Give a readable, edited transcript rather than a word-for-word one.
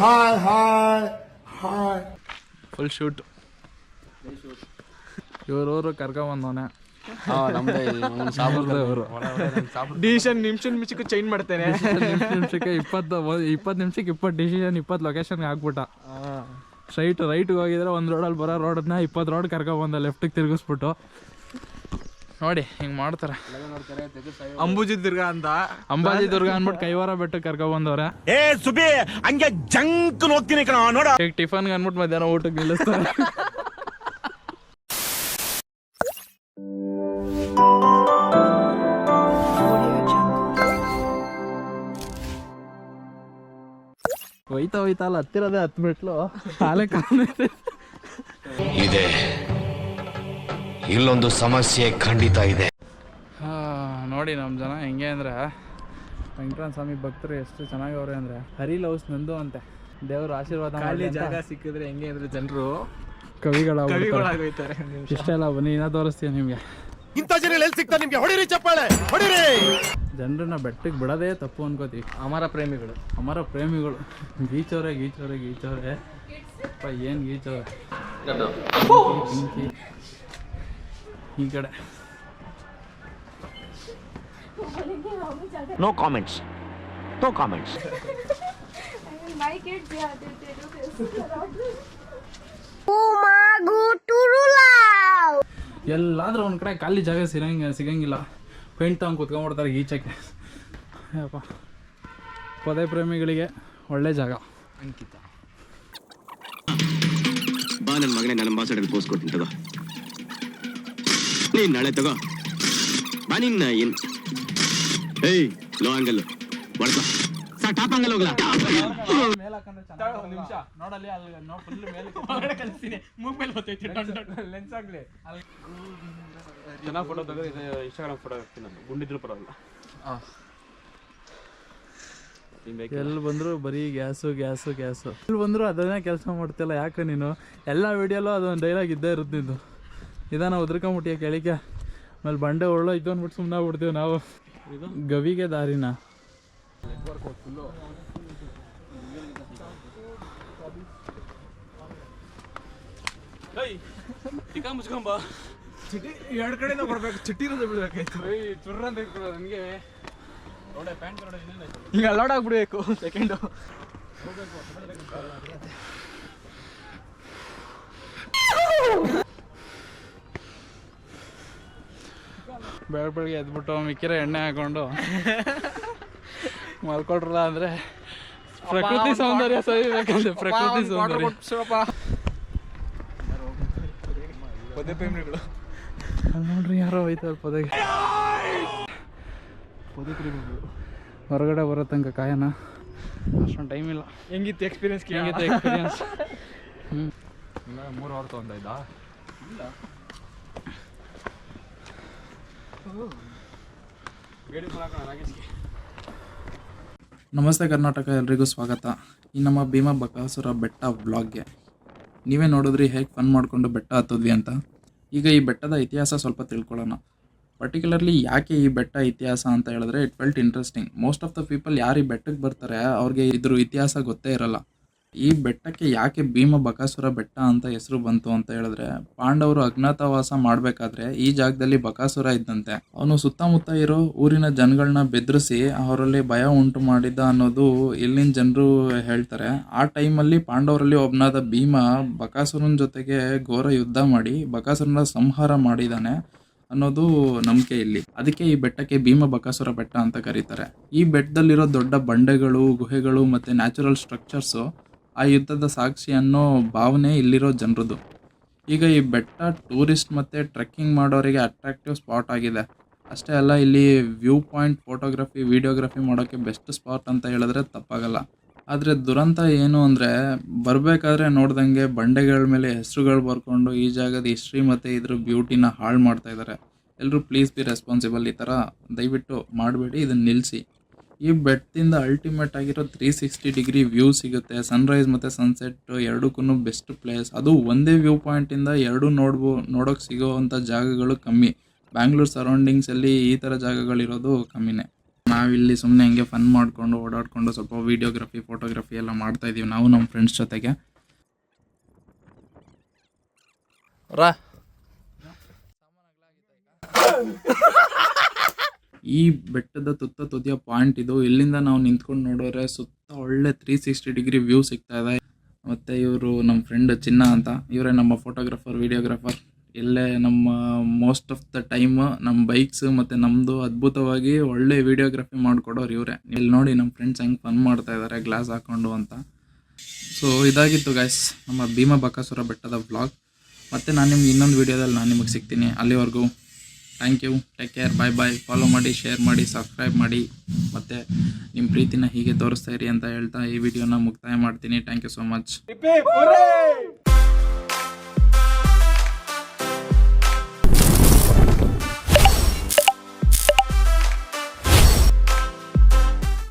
Hi full shoot ಇವರು ಕರ್ಕೊಂಬಂದವನೆ decision ನಿಮಿಷಕ್ಕೆ change ಮಾಡ್ತೇನೆ. ನಿಮಿಷಕ್ಕೆ 20 ನಿಮಿಷಕ್ಕೆ 20 ಡಿಸಿಷನ್ 20 ಲೊಕೇಶನ್ಗೆ ಹಾಕ್ಬಿಟ್ಟ. ರೈಟ್ಗೆ ಹೋಗಿದ್ರೆ ಒಂದು ರೋಡಲ್ಲಿ ಬರೋ ರೋಡನ್ನ 20 ರೋಡ್ ಕರ್ಕೊಂಬಂದ ಲೆಫ್ಟಿಗೆ ತಿರುಗಿಸ್ಬಿಟ್ಟು ನೋಡಿ ಹಿಂಗೆ ಮಾಡ್ತಾರೆ. ಅಂಬುಜಿ ದುರ್ಗ ಅಂತ ಅಂಬಾಜಿ ದುರ್ಗ ಅಂದ್ಬಿಟ್ಟು ಕೈವಾರ ಬೆಟ್ಟಕ್ಕೆ ಕರ್ಕೊಂಬಂದವ್ರೆ. ಹಂಗೆ ಜಂಕ್ ಹೋಗ್ತೀನಿ ನೋಡ. ಈಗ ಟಿಫನ್ಗೆ ಅಂದ್ಬಿಟ್ಟು ಮಧ್ಯಾಹ್ನ ಊಟಕ್ಕೆ ನಿಲ್ಲಿಸ್ತಾರೆ. ಹೋಯ್ತಾ ಅಲ್ಲ ಹತ್ತಿರದೇ 10 ಮೆಟ್ಲು ಕಾಲೇ ಇದೆ. ಇಲ್ಲೊಂದು ಸಮಸ್ಯೆ ಖಂಡಿತ ಇದೆ. ನೋಡಿ ನಮ್ಮ ಜನ ಹೆಂಗೆ ಅಂದರೆ ವೆಂಕಟರಮಣ ಸ್ವಾಮಿ ಭಕ್ತರು ಎಷ್ಟು ಚೆನ್ನಾಗವ್ರೆ ಅಂದರೆ ಹರಿ ಲವ್ಸ್ ನಂದು ಅಂತೆ. ದೇವ್ರ ಆಶೀರ್ವಾದ ಖಾಲಿ ಜಾಗ ಸಿಕ್ಕಿದ್ರೆ ಹೆಂಗೆ ಅಂದ್ರೆ ಜನರು ಕವಿಗಳಾಗೋಯ್ತಾರೆ. ಇಷ್ಟೆಲ್ಲ ಬನ್ನಿ ಇನ್ನೂ ತೋರಿಸ್ತೀವಿ ನಿಮಗೆ. ಇಂಥ ಜನ ಎಲ್ಲಿ ಸಿಗ್ತಾರೆ ನಿಮ್ಗೆ? ಹೊಡಿರಿ ಚಪ್ಪಾಳೆ ಹೊಡಿರಿ. ಜನರನ್ನ ಬೆಟ್ಟಕ್ಕೆ ಬಿಡೋದೇ ತಪ್ಪು ಅನ್ಕೋತೀವಿ. ಅಮರ ಪ್ರೇಮಿಗಳು ಗೀಚವ್ರೆ ಅಪ್ಪ ಏನು ಗೀಚವ್ರೆ. ಈ ಕಡೆ ನೋ ಕಾಮೆಂಟ್ಸ್. ಎಲ್ಲಾದ್ರೂ ಒಂದು ಕಡೆ ಖಾಲಿ ಜಾಗ ಸಿಗಂಗಿಲ್ಲ. ಪೇಂಟ್ ತಗೊಂಡು ಕುತ್ಕೊಂಡ್ಬಿಡ್ತಾರೆ ಗೀಚಕ್ಕೆ. ಅಪ್ಪ ಪೊದೆ ಪ್ರೇಮಿಗಳಿಗೆ ಒಳ್ಳೆ ಜಾಗ. ಅಂಕಿತ ಬಾ ನನ್ನ ಮಗನೇ, ನನ್ನ ಅಂಬಾಸಡರ್ ಪೋಸ್ಟ್ ಕೊಡ್ತೀನಿ ತಗೋ. ನೀನ್ ನಾಳೆ ತಗೋ ಬಾ. ನಿನ್ನ ಏನ್ ಏಯ್ ಲೋ ಆಂಗಲ್ ಬಡ್ಕೋ ಸಾ ಟಾಪ್ ಆಂಗಲ್ ಹೋಗ್ಲಾ. ನಿಮಿಷ ನೋಡಲ್ಲಿ ಲೆನ್ಸ್ ಆಗ್ಲಿ ಚೆನ್ನಾಗಿ ಫೋಟೋ ತೆಗೆದು ಇನ್ಸ್ಟಾಗ್ರಾಮ್ ಫೋಟೋ ಹಾಕ್ತೀನಿ ನಾನು. ಗುಂಡಿದ್ರು ಪರವಾಗಿಲ್ಲ. ಎಲ್ಲಿ ಬಂದ್ರು ಬರೀ ಗ್ಯಾಸು. ಎಲ್ಲಿ ಬಂದ್ರು ಅದನ್ನೇ ಕೆಲಸ ಮಾಡ್ತಿಲ್ಲ. ಯಾಕೆ ನೀನು ಎಲ್ಲ ವಿಡಿಯೋಲ್ಲೂ ಅದೊಂದು ಡೈಲಾಗ್ ಇದ್ದೇ ಇರುತ್ತೆ. ನಿಂದು ಇದಾನ ಉದ್ರಕೊಂಬಿಟ್ಟಿಯ ಕೆಳಿಕೆ ಆಮೇಲೆ ಬಂಡೆ ಒಳ್ಳೋಯ್ತು ಅಂದ್ಬಿಟ್ಟು ಸುಮ್ಮನೆ ಬಿಡ್ತೀವಿ ನಾವು. ಗವಿಗೆ ದಾರಿನ ಮುಚ್ಕೊಂಬ ಚಿಟಿ 2 ಕಡೆಯಿಂದ ಬರ್ಬೇಕು. ಚಿಟ್ಟಿರೋದು ಬಿಡ್ಬೇಕಾಯ್ತು. ಚುರ್ರ ಅಂತ ನನಗೆ ಈಗ ಅಲೌಡ್ ಆಗ್ಬಿಡ್ಬೇಕು. ಸೆಕೆಂಡು ಬೆಳಗ್ಗೆ ಎದ್ಬಿಟ್ಟು ಮಿಕ್ಕಿರೋ ಎಣ್ಣೆ ಹಾಕೊಂಡು ಮಲ್ಕೊಟ್ರಲ್ಲ ಅಂದರೆ ಪ್ರಕೃತಿ ಸೌಂದರ್ಯ ಸರಿಬೇಕಂದ್ರೆ. ಪ್ರಕೃತಿ ಸೌಂದರ್ಯ ಪೊದೆ ಪ್ರೇಮಿಗಳು ನೋಡ್ರಿ ಯಾರೋ ಹೋಯ್ತಾರೆ ಪೊದೆಗೆ. ಹೊರಗಡೆ ಬರೋ ತನಕ ಕಾಯನ ಅಷ್ಟೊಂದು ಟೈಮ್ ಇಲ್ಲ. ಹೆಂಗಿತ್ತು ಎಕ್ಸ್ಪೀರಿಯನ್ಸ್? 3 ಅವರ್ ತೊಗೊಂಡಾಯ್ತಾ? ಇಲ್ಲ ನಮಸ್ತೆ ಕರ್ನಾಟಕ, ಎಲ್ರಿಗೂ ಸ್ವಾಗತ. ಈ ನಮ್ಮ ಭೀಮಾ ಬಕಾಸುರ ಬೆಟ್ಟ ವ್ಲಾಗ್ಗೆ ನೀವೇ ನೋಡಿದ್ರಿ ಹೇಗೆ ಫನ್ ಮಾಡಿಕೊಂಡು ಬೆಟ್ಟ ಹತ್ತಿದ್ವಿ ಅಂತ. ಈಗ ಈ ಬೆಟ್ಟದ ಇತಿಹಾಸ ಸ್ವಲ್ಪ ತಿಳ್ಕೊಳ್ಳೋಣ. ಪರ್ಟಿಕ್ಯುಲರ್ಲಿ ಯಾಕೆ ಈ ಬೆಟ್ಟ ಇತಿಹಾಸ ಅಂತ ಹೇಳಿದ್ರೆ it felt interesting. Most of the people ಯಾರು ಈ ಬೆಟ್ಟಕ್ಕೆ ಬರ್ತಾರೆ ಅವ್ರಿಗೆ ಇದ್ರ ಇತಿಹಾಸ ಗೊತ್ತೇ ಇರಲ್ಲ. ಈ ಬೆಟ್ಟಕ್ಕೆ ಯಾಕೆ ಭೀಮ ಬಕಾಸುರ ಬೆಟ್ಟ ಅಂತ ಹೆಸರು ಬಂತು ಅಂತ ಹೇಳಿದ್ರೆ, ಪಾಂಡವರು ಅಜ್ಞಾತವಾಸ ಮಾಡಬೇಕಾದ್ರೆ ಈ ಜಾಗದಲ್ಲಿ ಬಕಾಸುರ ಇದ್ದಂತೆ. ಅವನು ಸುತ್ತಮುತ್ತ ಇರೋ ಊರಿನ ಜನಗಳನ್ನ ಬೆದರಿಸಿ ಅವರಲ್ಲಿ ಭಯ ಉಂಟು ಮಾಡಿದ್ದ ಅನ್ನೋದು ಇಲ್ಲಿನ ಜನರು ಹೇಳ್ತಾರೆ. ಆ ಟೈಮಲ್ಲಿ ಪಾಂಡವರಲ್ಲಿ ಒಬ್ಬನಾದ ಭೀಮ ಬಕಾಸುರನ ಜೊತೆಗೆ ಘೋರ ಯುದ್ಧ ಮಾಡಿ ಬಕಾಸುರನ ಸಂಹಾರ ಮಾಡಿದಾನೆ ಅನ್ನೋದು ನಂಬಿಕೆ ಇಲ್ಲಿ. ಅದಕ್ಕೆ ಈ ಬೆಟ್ಟಕ್ಕೆ ಭೀಮ ಬಕಾಸುರ ಬೆಟ್ಟ ಅಂತ ಕರೀತಾರೆ. ಈ ಬೆಟ್ಟದಲ್ಲಿರೋ ದೊಡ್ಡ ಬಂಡೆಗಳು, ಗುಹೆಗಳು ಮತ್ತೆ ನ್ಯಾಚುರಲ್ ಸ್ಟ್ರಕ್ಚರ್ಸು ಆ ಯುದ್ಧದ ಸಾಕ್ಷಿ ಅನ್ನೋ ಭಾವನೆ ಇಲ್ಲಿರೋ ಜನರದು. ಈಗ ಈ ಬೆಟ್ಟ ಟೂರಿಸ್ಟ್ ಮತ್ತು ಟ್ರೆಕ್ಕಿಂಗ್ ಮಾಡೋರಿಗೆ ಅಟ್ರಾಕ್ಟಿವ್ ಸ್ಪಾಟ್ ಆಗಿದೆ. ಅಷ್ಟೇ ಅಲ್ಲ, ಇಲ್ಲಿ ವ್ಯೂ ಪಾಯಿಂಟ್, ಫೋಟೋಗ್ರಫಿ, ವಿಡಿಯೋಗ್ರಫಿ ಮಾಡೋಕ್ಕೆ ಬೆಸ್ಟ್ ಸ್ಪಾಟ್ ಅಂತ ಹೇಳಿದ್ರೆ ತಪ್ಪಾಗಲ್ಲ. ಆದರೆ ದುರಂತ ಏನು ಅಂದರೆ, ಬರಬೇಕಾದ್ರೆ ನೋಡ್ದಂಗೆ ಬಂಡೆಗಳ ಮೇಲೆ ಹೆಸರುಗಳು ಬರ್ಕೊಂಡು ಈ ಜಾಗದ ಹಿಸ್ಟ್ರಿ ಮತ್ತು ಇದ್ರ ಬ್ಯೂಟಿನ ಹಾಳು ಮಾಡ್ತಾ ಇದ್ದಾರೆ. ಎಲ್ಲರೂ ಪ್ಲೀಸ್ ಬಿ ರೆಸ್ಪಾನ್ಸಿಬಲ್. ಈ ಥರ ದಯವಿಟ್ಟು ಮಾಡಬೇಡಿ, ಇದನ್ನು ನಿಲ್ಲಿಸಿ. ಈ ಬೆಟ್ಟದಿಂದ ಅಲ್ಟಿಮೇಟ್ ಆಗಿರೋ 360 ಡಿಗ್ರಿ ವ್ಯೂ ಸಿಗುತ್ತೆ. ಸನ್ರೈಸ್ ಮತ್ತು ಸನ್ಸೆಟ್ ಎರಡಕ್ಕೂ ಬೆಸ್ಟ್ ಪ್ಲೇಸ್. ಅದು ಒಂದೇ ವ್ಯೂ ಪಾಯಿಂಟಿಂದ ಎರಡು ನೋಡೋಕೆ ಸಿಗೋವಂಥ ಜಾಗಗಳು ಕಮ್ಮಿ. ಬ್ಯಾಂಗ್ಳೂರ್ ಸರೌಂಡಿಂಗ್ಸಲ್ಲಿ ಈ ಥರ ಜಾಗಗಳಿರೋದು ಕಮ್ಮಿನೇ. ನಾವಿಲ್ಲಿ ಸುಮ್ಮನೆ ಹಂಗೆ ಫನ್ ಮಾಡಿಕೊಂಡು ಓಡಾಡಿಕೊಂಡು ಸ್ವಲ್ಪ ವೀಡಿಯೋಗ್ರಫಿ ಫೋಟೋಗ್ರಫಿ ಎಲ್ಲ ಮಾಡ್ತಾ ಇದೀವಿ ನಾವು ನಮ್ಮ ಫ್ರೆಂಡ್ಸ್ ಜೊತೆಗೆ. ಈ ಬೆಟ್ಟದ ತುದಿಯ ಪಾಯಿಂಟ್ ಇದು. ಇಲ್ಲಿಂದ ನಾವು ನಿಂತ್ಕೊಂಡು ನೋಡಿದ್ರೆ ಸುತ್ತ ಒಳ್ಳೆ 360 ಡಿಗ್ರಿ ವ್ಯೂ ಸಿಗ್ತಾ ಇದೆ. ಮತ್ತು ಇವರು ನಮ್ಮ ಫ್ರೆಂಡ್ ಚಿನ್ನ ಅಂತ, ಇವರೇ ನಮ್ಮ ಫೋಟೋಗ್ರಾಫರ್ ವಿಡಿಯೋಗ್ರಾಫರ್. ಇಲ್ಲೇ ನಮ್ಮ ಮೋಸ್ಟ್ ಆಫ್ ದ ಟೈಮ್ ನಮ್ಮ ಬೈಕ್ಸ್ ಮತ್ತು ನಮ್ಮದು ಅದ್ಭುತವಾಗಿ ಒಳ್ಳೆ ವಿಡಿಯೋಗ್ರಫಿ ಮಾಡಿಕೊಡೋರು ಇವರೇ. ಇಲ್ಲಿ ನೋಡಿ ನಮ್ಮ ಫ್ರೆಂಡ್ಸ್ ಹೆಂಗೆ ಫನ್ ಮಾಡ್ತಾ ಇದ್ದಾರೆ ಗ್ಲಾಸ್ ಹಾಕ್ಕೊಂಡು ಅಂತ. ಸೊ ಇದಾಗಿತ್ತು ಗೈಸ್ ನಮ್ಮ ಭೀಮಬಕಾಸುರ ಬೆಟ್ಟದ ವ್ಲಾಗ್. ಮತ್ತು ನಾನು ನಿಮ್ಗೆ ಇನ್ನೊಂದು ವೀಡಿಯೋದಲ್ಲಿ ನಾನು ನಿಮಗೆ ಸಿಗ್ತೀನಿ. ಅಲ್ಲಿವರೆಗೂ thank you, take care, bye bye. Follow ಮಾಡಿ, ಶೇರ್ ಮಾಡಿ, ಸಬ್ಸ್ಕ್ರೈಬ್ ಮಾಡಿ, ಮತ್ತು ನಿಮ್ಮ ಪ್ರೀತಿನ ಹೀಗೆ ತೋರಿಸ್ತಾ ಇರಿ ಅಂತ ಹೇಳ್ತಾ ಈ ವಿಡಿಯೋನ ಮುಕ್ತಾಯ ಮಾಡ್ತೀನಿ. Thank you so much.